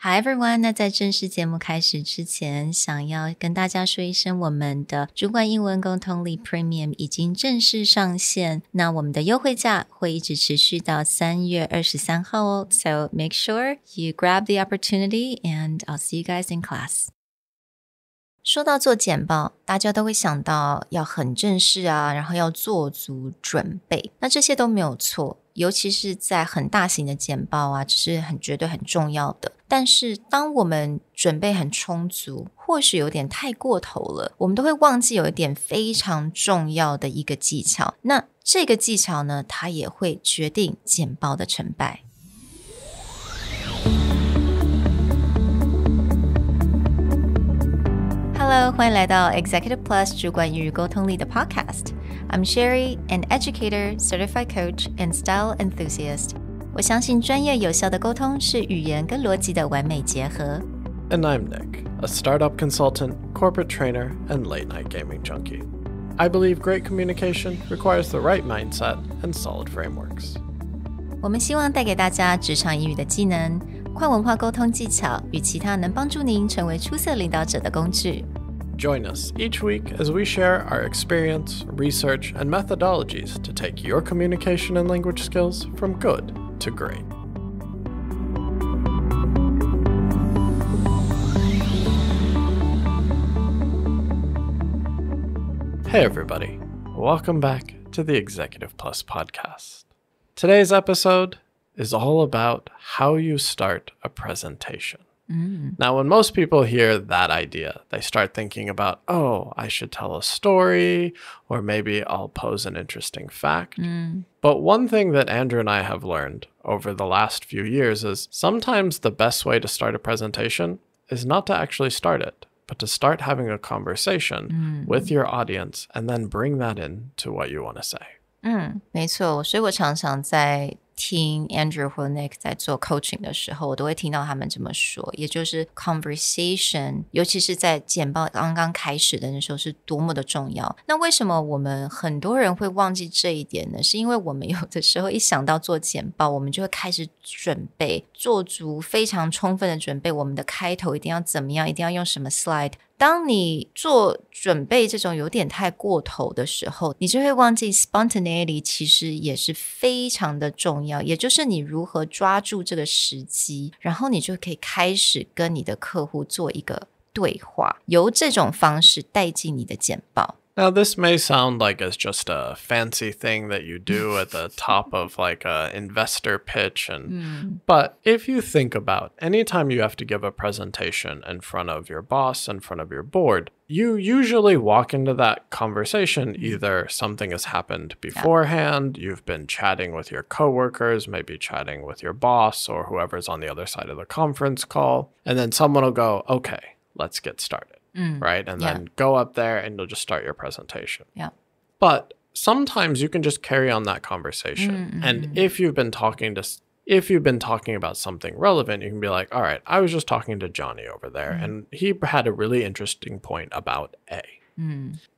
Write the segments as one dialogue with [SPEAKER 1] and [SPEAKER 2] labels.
[SPEAKER 1] Hi everyone， 那在正式节目开始之前，想要跟大家说一声，我们的主管英文沟通力 Premium 已经正式上线。那我们的优惠价会一直持续到3月23号哦。So make sure you grab the opportunity and I'll see you guys in class. 说到做简报，大家都会想到要很正式啊，然后要做足准备。那这些都没有错，尤其是在很大型的简报啊，这是绝对很重要的。但是当我们准备很充足，或许有点太过头了，我们都会忘记有一点非常重要的一个技巧。那这个技巧呢，它也会决定简报的成败。Hello， 欢迎来到 Executive Plus 主管与沟通力的 Podcast。I'm Sherry, an educator, certified coach, and style enthusiast. 我相信专业有效的沟通是语言跟逻辑的完美结合。
[SPEAKER 2] And I'm Nick, a startup consultant, corporate trainer, and late-night gaming junkie. I believe great communication requires the right mindset and solid frameworks.
[SPEAKER 1] 我们希望带给大家职场英语的技能、跨文化沟通技巧与其他能帮助您成为出色领导者的工具。
[SPEAKER 2] Join us each week as we share our experience, research, and methodologies to take your communication and language skills from good to great. Hey everybody, welcome back to the Executive Plus podcast. Today's episode is all about how you start a presentation. Now, when most people hear that idea, they start thinking about, oh, I should tell a story, or maybe I'll pose an interesting fact. But one thing that Andrew and I have learned over the last few years is sometimes the best way to start a presentation is not to actually start it, but to start having a conversation with your audience and then bring that into what you want to say.
[SPEAKER 1] 没错，所以我常常在听 Andrew 或 Nick 在做 coaching 的时候，我都会听到他们这么说，也就是 conversation， 尤其是在简报刚刚开始的那时候是多么的重要。那为什么我们很多人会忘记这一点呢？是因为我们有的时候一想到做简报，我们就会开始准备，做足非常充分的准备，我们的开头一定要怎么样，一定要用什么 slide。当你做准备这种有点太过头的时候，你就会忘记 spontaneity 其实也是非常的重要，也就是你如何抓住这个时机，然后你就可以开始跟你的客户做一个对话，由这种方式带进你的简报。
[SPEAKER 2] Now, this may sound like it's just a fancy thing that you do at the top of like an investor pitch. But if you think about anytime you have to give a presentation in front of your boss, in front of your board, you usually walk into that conversation, either something has happened beforehand, you've been chatting with your coworkers, maybe chatting with your boss or whoever's on the other side of the conference call, and then someone will go, okay, let's get started. Right? And then go up there and you'll just start your presentation.
[SPEAKER 1] Yeah.
[SPEAKER 2] But sometimes you can just carry on that conversation. And if you've been talking about something relevant, you can be like, all right, I was just talking to Johnny over there and he had a really interesting point about A.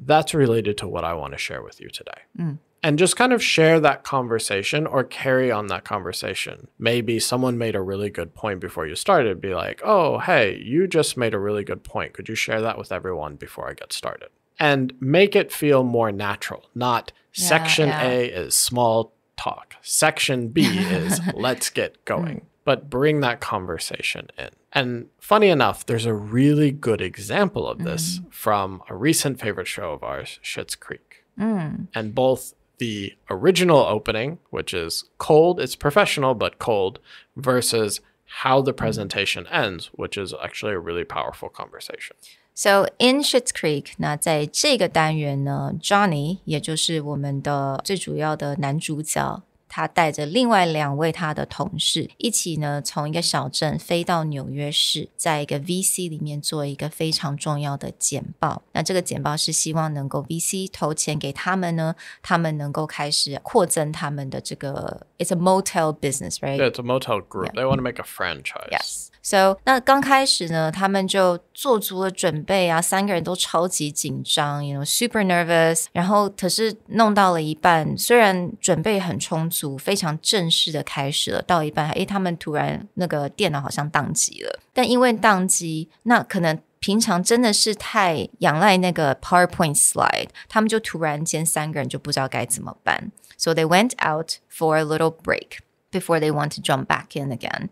[SPEAKER 2] That's related to what I want to share with you today. And just kind of share that conversation or carry on that conversation. Maybe someone made a really good point before you started. Be like, oh, hey, you just made a really good point. Could you share that with everyone before I get started? And make it feel more natural. Not section A is small talk. Section B is let's get going. But bring that conversation in. And funny enough, there's a really good example of this from a recent favorite show of ours, Schitt's Creek. And both the original opening, which is cold, it's professional but cold, versus how the presentation ends, which is actually a really powerful conversation.
[SPEAKER 1] So in Schitt's Creek, 那在这个单元呢 Johnny 也就是我们的最主要的男主角，他带着另外2位他的同事一起呢从一个小镇飞到纽约市，在一个 VC 里面做一个非常重要的简报。那这个简报是希望能够 VC 投钱给他们呢，他们能够开始扩增他们的这个 It's a motel business, right?
[SPEAKER 2] Yeah, it's a motel group. They want to make a franchise.
[SPEAKER 1] Yes. So 那刚开始呢，他们就做足了准备啊，3个人都超级紧张 super nervous， 然后可是弄到了一半，虽然准备很充足，非常正式的开始了，到一半他们突然那个电脑好像宕机了，但因为宕机，那可能平常真的是太仰赖那个 PowerPoint slide， 他们就突然间3个人就不知道该怎么办。So they went out for a little break before they want to jump back in again.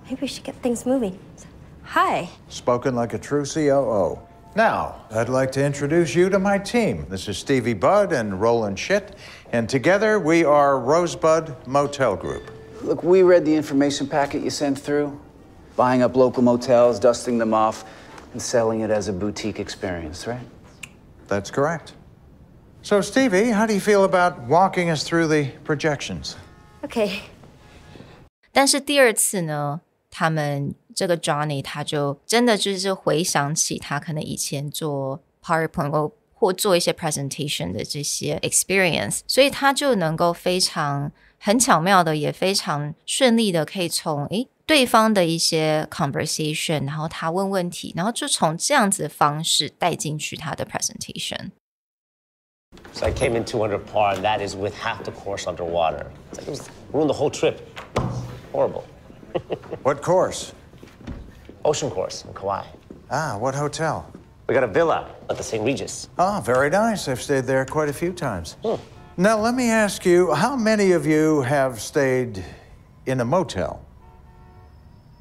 [SPEAKER 3] Maybe we should get things moving. Hi.
[SPEAKER 4] Spoken like a true COO. Now, I'd like to introduce you to my team. This is Stevie Budd and Roland Schitt, and together we are Rosebud Motel Group.
[SPEAKER 5] Look, we read the information packet you sent through. Buying up local motels, dusting them off, and selling it as a boutique experience, right?
[SPEAKER 4] That's correct. So, Stevie, how do you feel about walking us through the projections?
[SPEAKER 3] Okay.
[SPEAKER 1] 但是第二次呢，他们这个 Johnny 他就真的就是回想起他可能以前做 PowerPoint 或做一些 presentation 的这些 experience， 所以他就能够很巧妙的也非常顺利的可以从对方的一些 conversation， 然后他问问题，然后就从这样子的方式带进去他的 presentation。
[SPEAKER 6] So I came in 200 par, and that is with half the course underwater. It's like it ruined the whole trip. Horrible.
[SPEAKER 4] What course?
[SPEAKER 6] Ocean course in Kauai.
[SPEAKER 4] Ah, what hotel?
[SPEAKER 6] We got a villa at the St. Regis.
[SPEAKER 4] Ah, very nice. I've stayed there quite a few times. Now, let me ask you, how many of you have stayed in a motel?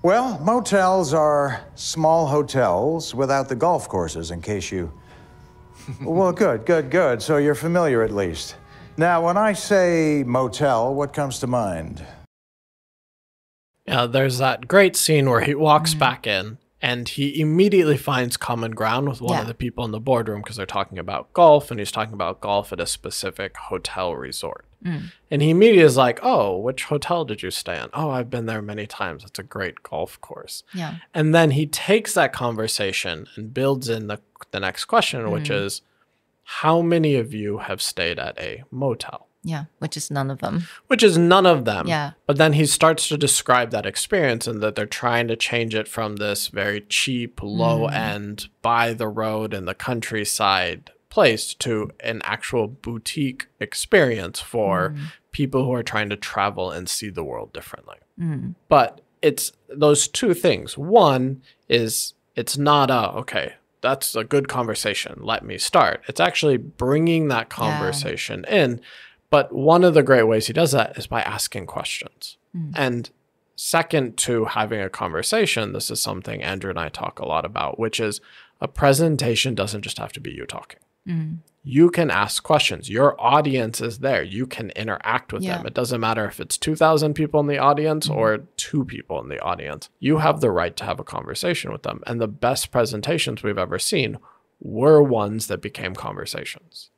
[SPEAKER 4] Well, motels are small hotels without the golf courses, in case you... Well, good. So you're familiar at least. Now, when I say motel, what comes to mind?
[SPEAKER 2] Yeah, there's that great scene where he walks back in and he immediately finds common ground with one of the people in the boardroom because they're talking about golf, and he's talking about golf at a specific hotel resort. And he immediately is like, oh, which hotel did you stay in? Oh, I've been there many times. It's a great golf course.
[SPEAKER 1] Yeah.
[SPEAKER 2] And then he takes that conversation and builds in the next question, which is, how many of you have stayed at a motel?
[SPEAKER 1] Yeah, which is none of them.
[SPEAKER 2] Which is none of them.
[SPEAKER 1] Yeah.
[SPEAKER 2] But then he starts to describe that experience and that they're trying to change it from this very cheap, low-end, by the road in the countryside place to an actual boutique experience for people who are trying to travel and see the world differently. But it's those two things. One is it's not okay, that's a good conversation, let me start. It's actually bringing that conversation in. But one of the great ways he does that is by asking questions. And second to having a conversation, this is something Andrew and I talk a lot about, which is a presentation doesn't just have to be you talking. You can ask questions. Your audience is there. You can interact with them. It doesn't matter if it's 2,000 people in the audience or 2 people in the audience. You have the right to have a conversation with them. And the best presentations we've ever seen were ones that became conversations.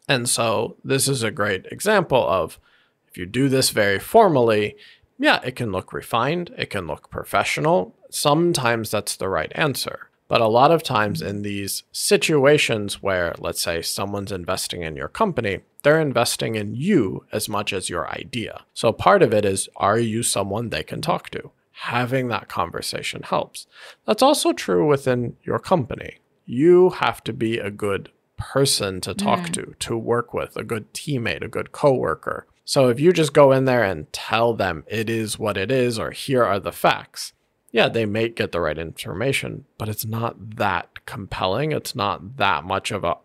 [SPEAKER 2] And so this is a great example of if you do this very formally, it can look refined. It can look professional. Sometimes that's the right answer. But a lot of times in these situations where, let's say, someone's investing in your company, they're investing in you as much as your idea. So part of it is, are you someone they can talk to? Having that conversation helps. That's also true within your company. You have to be a good person to talk to work with, a good teammate, a good coworker. So if you just go in there and tell them it is what it is, or here are the facts, they may get the right information, but it's not that compelling. It's not that much of a,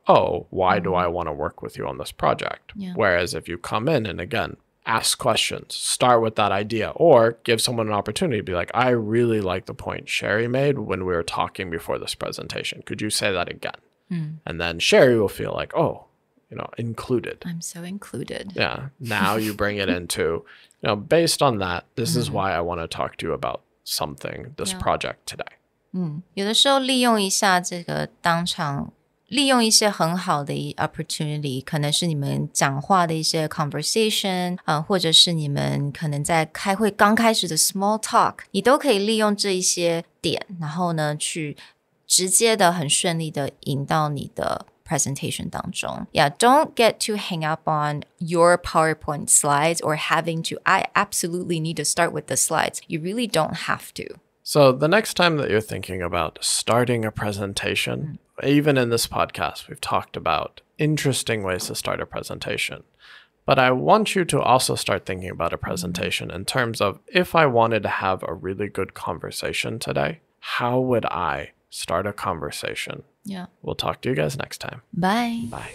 [SPEAKER 2] why do I want to work with you on this project? Whereas if you come in and again, ask questions, start with that idea, or give someone an opportunity to be like, I really like the point Sherry made when we were talking before this presentation. Could you say that again? And then Sherry will feel like, included.
[SPEAKER 1] I'm so included.
[SPEAKER 2] Yeah. Now you bring it into, based on that, this is why I want to talk to you about something, this project today.
[SPEAKER 1] 有的时候利用一下这个当场，利用一些很好的opportunity， 可能是你们讲话的一些 conversation， 或者是你们可能在开会刚开始的 small talk， 你都可以利用这一些点，然后呢，去直接的很顺利的引到你的 presentation 当中。Yeah, don't get too hang up on your PowerPoint slides or having to, I absolutely need to start with the slides. You really don't have to.
[SPEAKER 2] So the next time that you're thinking about starting a presentation, even in this podcast, we've talked about interesting ways to start a presentation. But I want you to also start thinking about a presentation in terms of, if I wanted to have a really good conversation today, how would I start a conversation?
[SPEAKER 1] Yeah.
[SPEAKER 2] We'll talk to you guys next time.
[SPEAKER 1] Bye.
[SPEAKER 2] Bye.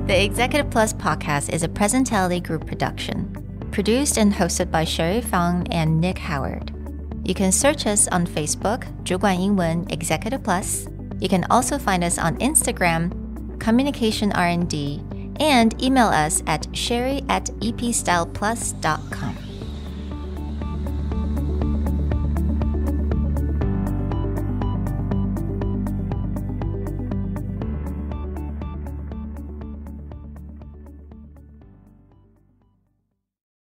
[SPEAKER 1] The Executive Plus podcast is a Presentality Group production, produced and hosted by Sherry Fang and Nick Howard. You can search us on Facebook, 主管英文 Executive Plus. You can also find us on Instagram, Communication R&D, and email us at sherry@epstyleplus.com.